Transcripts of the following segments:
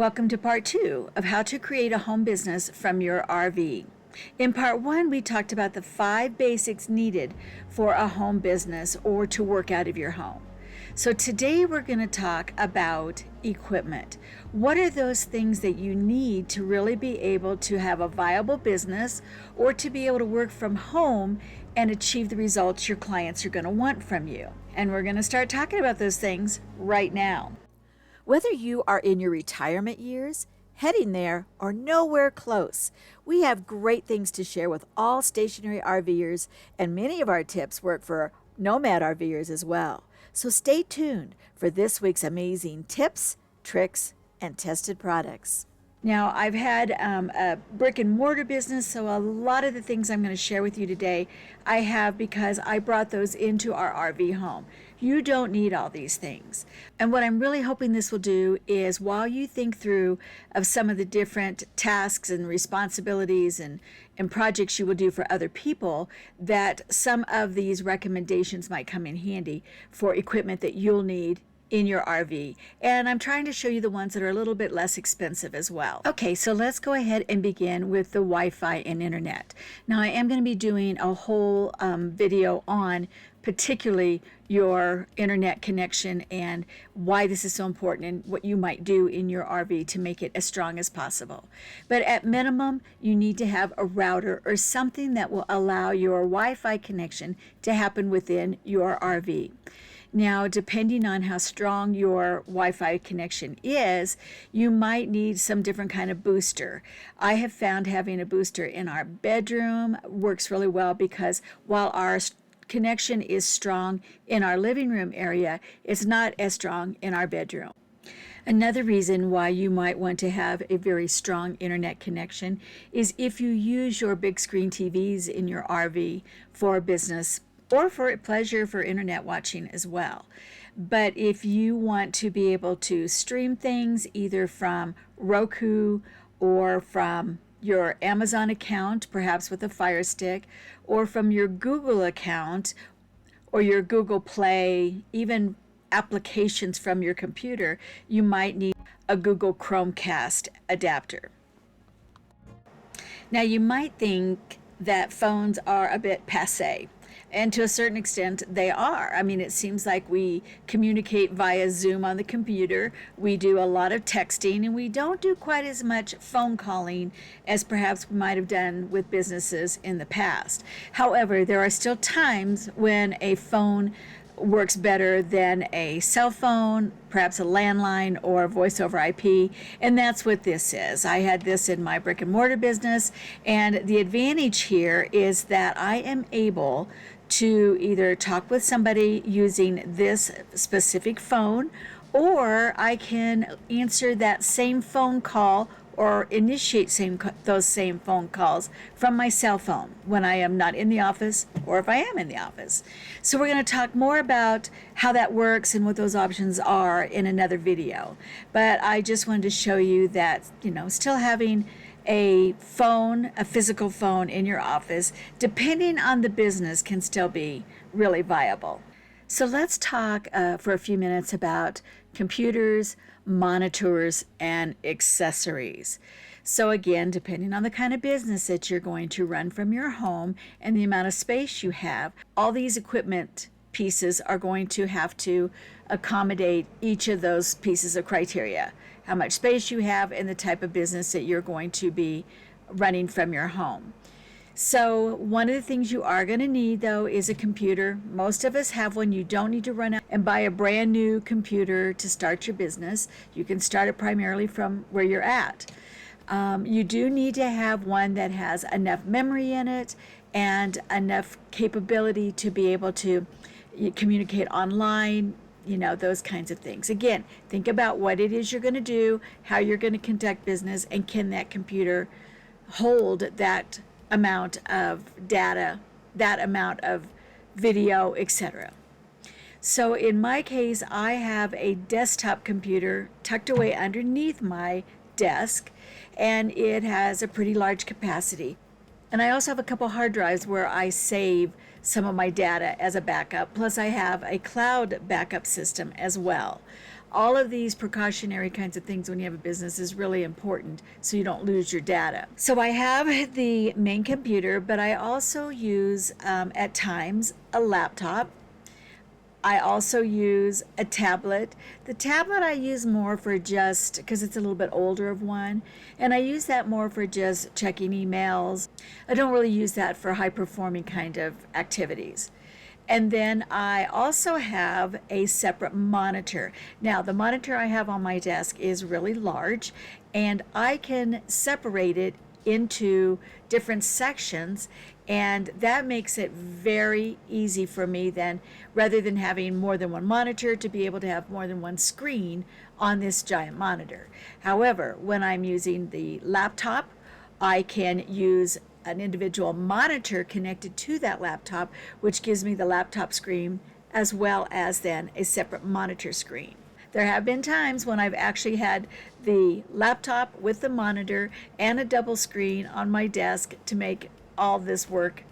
Welcome to part 2 of how to create a home business from your RV. In part 1, we talked about the 5 basics needed for a home business or to work out of your home. So today we're going to talk about equipment. What are those things that you need to really be able to have a viable business or to be able to work from home and achieve the results your clients are going to want from you? And we're going to start talking about those things right now. Whether you are in your retirement years, heading there, or nowhere close, we have great things to share with all stationary RVers, and many of our tips work for nomad RVers as well. So stay tuned for this week's amazing tips, tricks, and tested products. Now, I've had a brick and mortar business, so a lot of the things I'm going to share with you today, I have because I brought those into our RV home. You don't need all these things. And what I'm really hoping this will do is while you think through of some of the different tasks and responsibilities and projects you will do for other people, that some of these recommendations might come in handy for equipment that you'll need in your RV. And I'm trying to show you the ones that are a little bit less expensive as well. Okay, so let's go ahead and begin with the Wi-Fi and internet. Now I am going to be doing a whole video on particularly your internet connection and why this is so important and what you might do in your RV to make it as strong as possible. But at minimum, you need to have a router or something that will allow your Wi-Fi connection to happen within your RV. Now, depending on how strong your Wi-Fi connection is, you might need some different kind of booster. I have found having a booster in our bedroom works really well because while our connection is strong in our living room area, it's not as strong in our bedroom. Another reason why you might want to have a very strong internet connection is if you use your big screen TVs in your RV for business or for pleasure for internet watching as well. But if you want to be able to stream things either from Roku or from your Amazon account, perhaps with a Fire Stick, or from your Google account or your Google Play, even applications from your computer, you might need a Google Chromecast adapter. Now you might think that phones are a bit passé. And to a certain extent, they are. I mean, it seems like we communicate via Zoom on the computer. We do a lot of texting, and we don't do quite as much phone calling as perhaps we might have done with businesses in the past. However, there are still times when a phone works better than a cell phone, perhaps a landline or voice over IP, and that's what this is. I had this in my brick and mortar business, and the advantage here is that I am able to either talk with somebody using this specific phone, or I can answer that same phone call or initiate those same phone calls from my cell phone when I am not in the office or if I am in the office. So we're going to talk more about how that works and what those options are in another video. But I just wanted to show you that, still having a phone, a physical phone in your office, depending on the business, can still be really viable. So let's talk for a few minutes about computers, monitors, and accessories. So again, depending on the kind of business that you're going to run from your home and the amount of space you have, all these equipment pieces are going to have to accommodate each of those pieces of criteria. How much space you have and the type of business that you're going to be running from your home. So one of the things you are going to need, though, is a computer. Most of us have one. You don't need to run out and buy a brand new computer to start your business. You can start it primarily from where you're at. You do need to have one that has enough memory in it and enough capability to be able to communicate online, those kinds of things. Again, think about what it is you're going to do, how you're going to conduct business, and can that computer hold that amount of data, that amount of video, etc. So in my case, I have a desktop computer tucked away underneath my desk, and it has a pretty large capacity. And I also have a couple hard drives where I save some of my data as a backup. Plus I have a cloud backup system as well. All of these precautionary kinds of things when you have a business is really important so you don't lose your data. So I have the main computer, but I also use at times a laptop. I also use a tablet. The tablet I use more for just, because it's a little bit older of one, and I use that more for just checking emails. I don't really use that for high performing kind of activities. And then I also have a separate monitor. Now, the monitor I have on my desk is really large, and I can separate it into different sections, and that makes it very easy for me then, rather than having more than one monitor, to be able to have more than one screen on this giant monitor. However, when I'm using the laptop, I can use an individual monitor connected to that laptop, which gives me the laptop screen as well as then a separate monitor screen. There have been times when I've actually had the laptop with the monitor and a double screen on my desk to make all this work.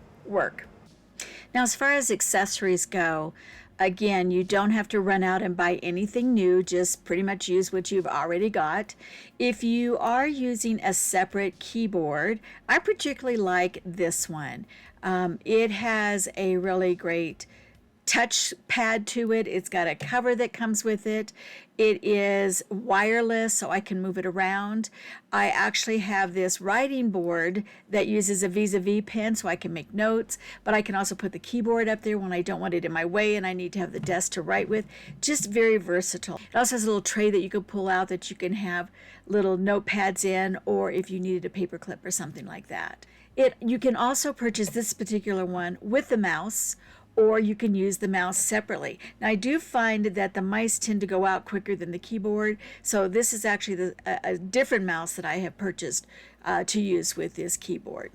Now, as far as accessories go, again, you don't have to run out and buy anything new, just pretty much use what you've already got. If you are using a separate keyboard, I particularly like this one. It has a really great touch pad to it. It's got a cover that comes with it. It is wireless, so I can move it around. I actually have this writing board that uses a vis-a-vis pen, so I can make notes, but I can also put the keyboard up there when I don't want it in my way and I need to have the desk to write with. Just very versatile. It also has a little tray that you can pull out that you can have little notepads in, or if you needed a paper clip or something like that. You can also purchase this particular one with the mouse, or you can use the mouse separately. Now, I do find that the mice tend to go out quicker than the keyboard, so this is actually a different mouse that I have purchased to use with this keyboard.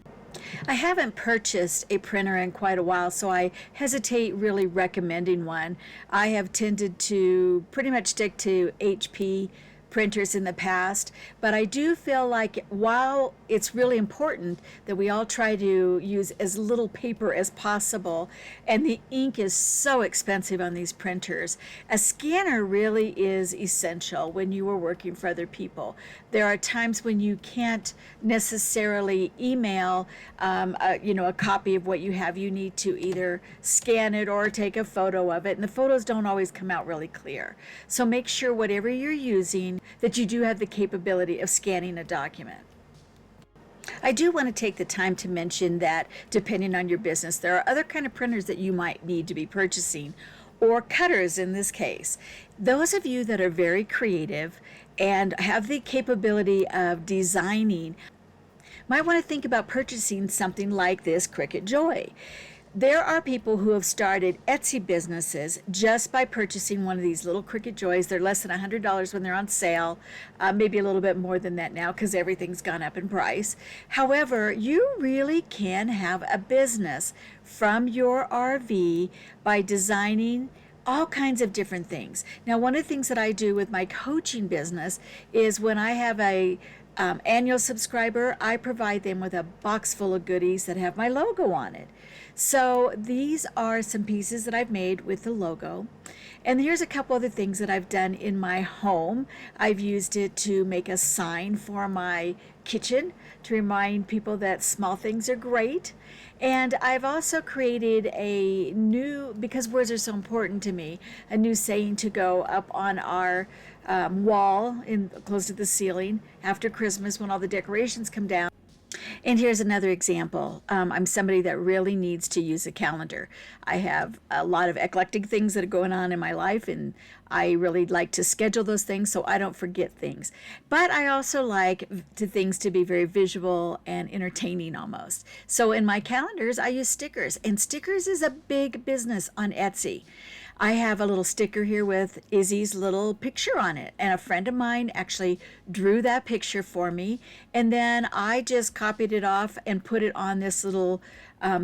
I haven't purchased a printer in quite a while, so I hesitate really recommending one. I have tended to pretty much stick to HP printers in the past, but I do feel like while it's really important that we all try to use as little paper as possible, and the ink is so expensive on these printers, a scanner really is essential when you are working for other people. There are times when you can't necessarily email a copy of what you have. You need to either scan it or take a photo of it, and the photos don't always come out really clear. So make sure whatever you're using that you do have the capability of scanning a document. I do want to take the time to mention that depending on your business, there are other kind of printers that you might need to be purchasing, or cutters in this case. Those of you that are very creative and have the capability of designing might want to think about purchasing something like this Cricut Joy. There are people who have started Etsy businesses just by purchasing one of these little Cricut Joys. They're less than $100 when they're on sale, maybe a little bit more than that now because everything's gone up in price. However, you really can have a business from your RV by designing all kinds of different things. Now, one of the things that I do with my coaching business is when I have a annual subscriber, I provide them with a box full of goodies that have my logo on it. So these are some pieces that I've made with the logo. And here's a couple other things that I've done in my home. I've used it to make a sign for my kitchen to remind people that small things are great. And I've also created a new, because words are so important to me, a new saying to go up on our wall close to the ceiling after Christmas when all the decorations come down. And here's another example. I'm somebody that really needs to use a calendar. I have a lot of eclectic things that are going on in my life, and I really like to schedule those things so I don't forget things. But I also like things to be very visual and entertaining almost. So in my calendars, I use stickers, and stickers is a big business on Etsy. I have a little sticker here with Izzy's little picture on it, and a friend of mine actually drew that picture for me, and then I just copied it off and put it on this little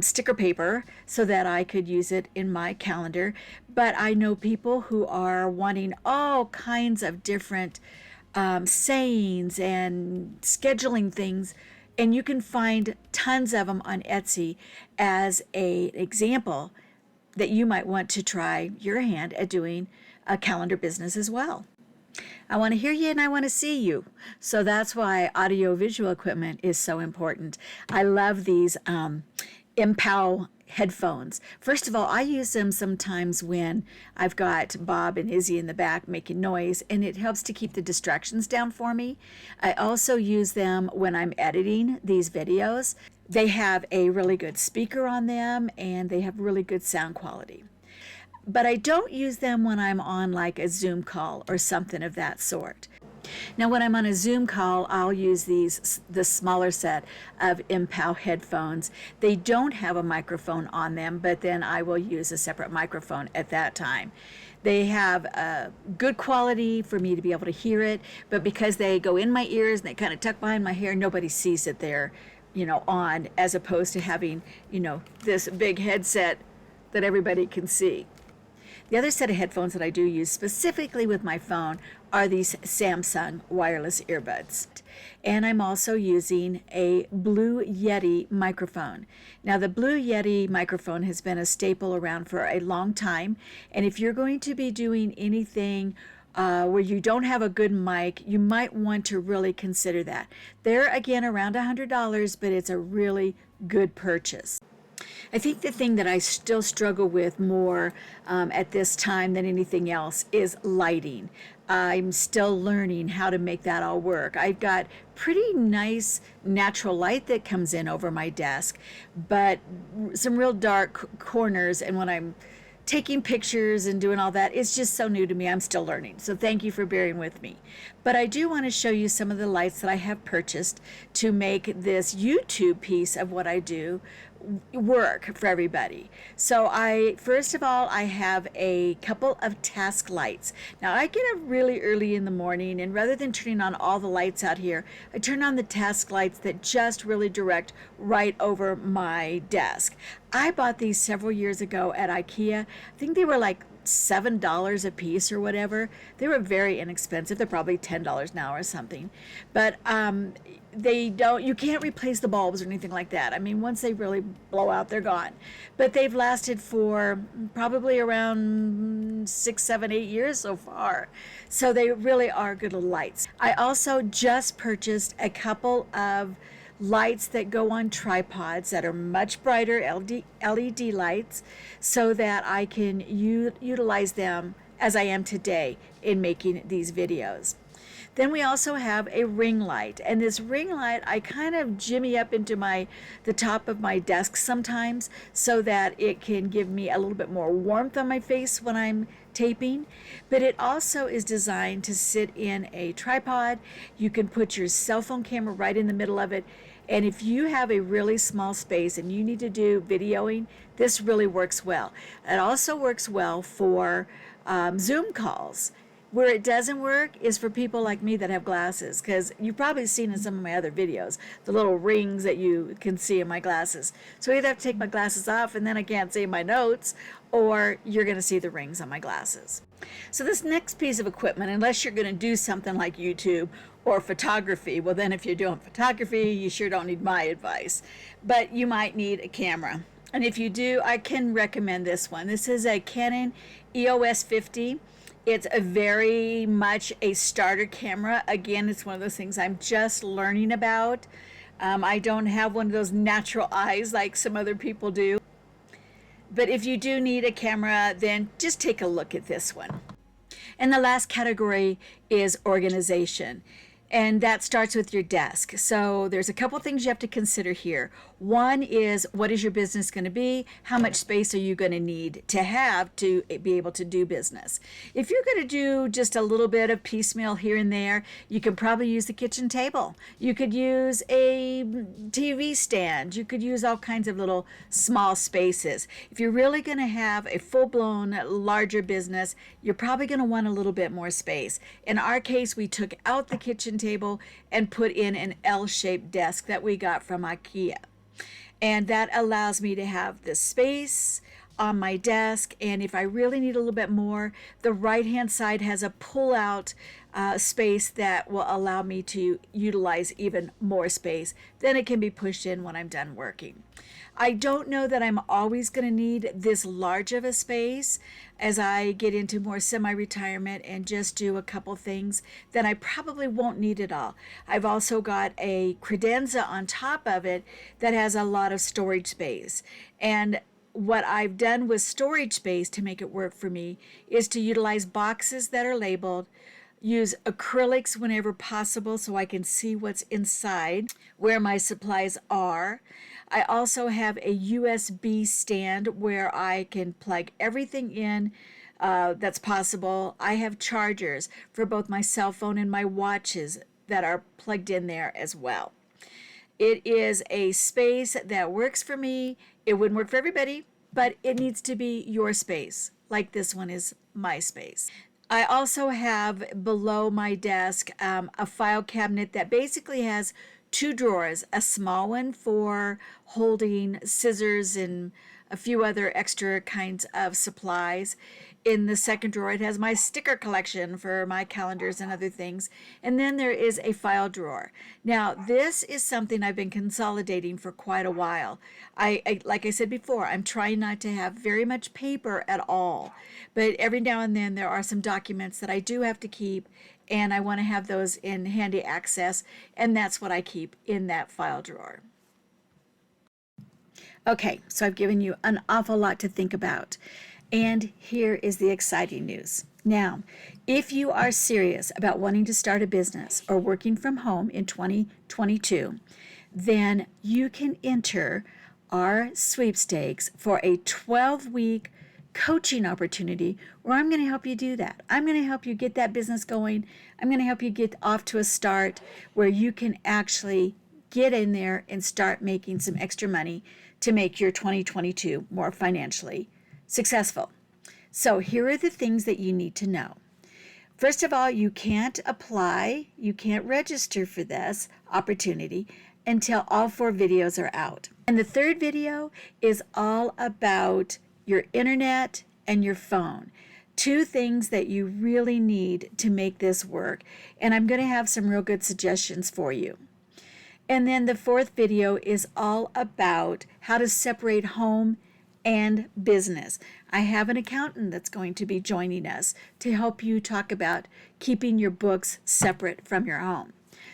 sticker paper so that I could use it in my calendar. But I know people who are wanting all kinds of different sayings and scheduling things, and you can find tons of them on Etsy as an example that you might want to try your hand at doing a calendar business as well. I want to hear you and I want to see you. So that's why audio-visual equipment is so important. I love these Impow headphones. First of all, I use them sometimes when I've got Bob and Izzy in the back making noise, and it helps to keep the distractions down for me. I also use them when I'm editing these videos. They have a really good speaker on them, and they have really good sound quality. But I don't use them when I'm on like a Zoom call or something of that sort. Now, when I'm on a Zoom call, I'll use the smaller set of Impow headphones. They don't have a microphone on them, but then I will use a separate microphone at that time. They have good quality for me to be able to hear it, but because they go in my ears and they kind of tuck behind my hair, nobody sees it there, on, as opposed to having, this big headset that everybody can see. The other set of headphones that I do use specifically with my phone are these Samsung wireless earbuds. And I'm also using a Blue Yeti microphone. Now, the Blue Yeti microphone has been a staple around for a long time. And if you're going to be doing anything where you don't have a good mic, you might want to really consider that. They're, again, around $100, but it's a really good purchase. I think the thing that I still struggle with more at this time than anything else is lighting. I'm still learning how to make that all work. I've got pretty nice natural light that comes in over my desk, but some real dark corners, and when I'm taking pictures and doing all that, it's just so new to me. I'm still learning. So thank you for bearing with me. But I do want to show you some of the lights that I have purchased to make this YouTube piece of what I do work for everybody. So first of all, I have a couple of task lights. Now I get up really early in the morning, and rather than turning on all the lights out here, I turn on the task lights that just really direct right over my desk. I bought these several years ago at IKEA. I think they were like $7 a piece or whatever. They were very inexpensive. They're probably $10 now or something. But you can't replace the bulbs or anything like that. I mean, once they really blow out, they're gone. But they've lasted for probably around 6, 7, 8 years so far. So they really are good little lights. I also just purchased a couple of lights that go on tripods that are much brighter LED lights, so that I can utilize them as I am today in making these videos. Then we also have a ring light, and this ring light I kind of jimmy up into the top of my desk sometimes so that it can give me a little bit more warmth on my face when I'm taping, but it also is designed to sit in a tripod. You can put your cell phone camera right in the middle of it, and if you have a really small space and you need to do videoing, this really works well. It also works well for Zoom calls. Where it doesn't work is for people like me that have glasses, because you've probably seen in some of my other videos the little rings that you can see in my glasses. So I either have to take my glasses off and then I can't see my notes, or you're going to see the rings on my glasses. So this next piece of equipment, unless you're going to do something like YouTube or photography, well then if you're doing photography, you sure don't need my advice. But you might need a camera. And if you do, I can recommend this one. This is a Canon EOS 50. It's a very much a starter camera. Again, it's one of those things I'm just learning about. I don't have one of those natural eyes like some other people do. But if you do need a camera, then just take a look at this one. And the last category is organization. And that starts with your desk. So there's a couple things you have to consider here. One is, what is your business going to be? How much space are you going to need to have to be able to do business? If you're going to do just a little bit of piecemeal here and there, you can probably use the kitchen table. You could use a TV stand. You could use all kinds of little small spaces. If you're really going to have a full-blown larger business, you're probably going to want a little bit more space. In our case, we took out the kitchen table and put in an L-shaped desk that we got from IKEA. And that allows me to have the space on my desk, and if I really need a little bit more, the right-hand side has a pull-out space that will allow me to utilize even more space. Then it can be pushed in when I'm done working. I don't know that I'm always going to need this large of a space. As I get into more semi-retirement and just do a couple things, then I probably won't need it all. I've also got a credenza on top of it that has a lot of storage space. And what I've done with storage space to make it work for me is to utilize boxes that are labeled, use acrylics whenever possible so I can see what's inside, where my supplies are. I also have a USB stand where I can plug everything in that's possible. I have chargers for both my cell phone and my watches that are plugged in there as well. It is a space that works for me. It wouldn't work for everybody, but it needs to be your space, like this one is my space. I also have below my desk a file cabinet that basically has two drawers, a small one for holding scissors and a few other extra kinds of supplies. In the second drawer, it has my sticker collection for my calendars and other things. And then there is a file drawer. Now, this is something I've been consolidating for quite a while. Like I said before, I'm trying not to have very much paper at all. But every now and then there are some documents that I do have to keep, and I want to have those in handy access, and that's what I keep in that file drawer. Okay, so I've given you an awful lot to think about. And here is the exciting news. Now, if you are serious about wanting to start a business or working from home in 2022, then you can enter our sweepstakes for a 12-week coaching opportunity where I'm going to help you do that. I'm going to help you get that business going. I'm going to help you get off to a start where you can actually get in there and start making some extra money to make your 2022 more financially successful. So here are the things that you need to know. First of all, you can't apply, you can't register for this opportunity until all 4 videos are out. And the third video is all about your internet and your phone. 2 things that you really need to make this work. And I'm going to have some real good suggestions for you. And then the 4th video is all about how to separate home and business. I have an accountant that's going to be joining us to help you talk about keeping your books separate from your home.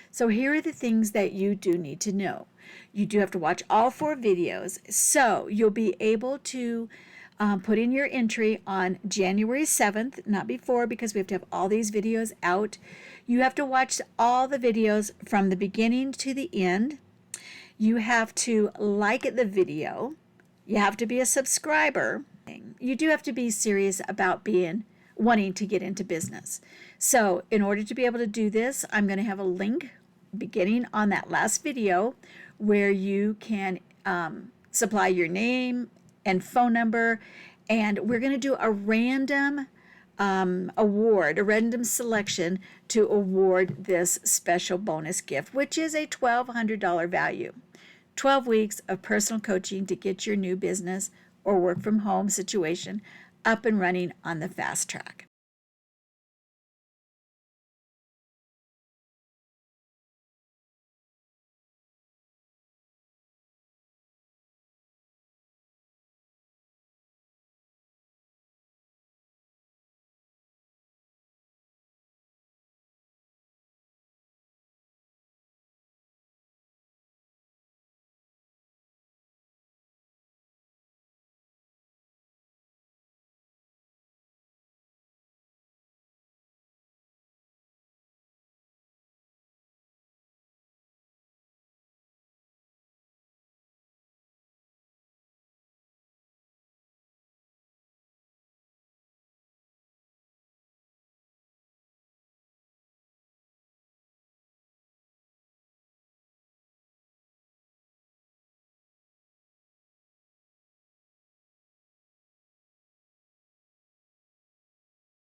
So here are the things that you do need to know. You do have to watch all 4 videos, so you'll be able to put in your entry on January 7th, not before, because we have to have all these videos out. You have to watch all the videos from the beginning to the end. You have to like the video. You have to be a subscriber. You do have to be serious about wanting to get into business. So in order to be able to do this, I'm going to have a link beginning on that last video where you can supply your name and phone number, and we're going to do a random award, a random selection to award this special bonus gift, which is a $1,200 value. 12 weeks of personal coaching to get your new business or work from home situation up and running on the fast track.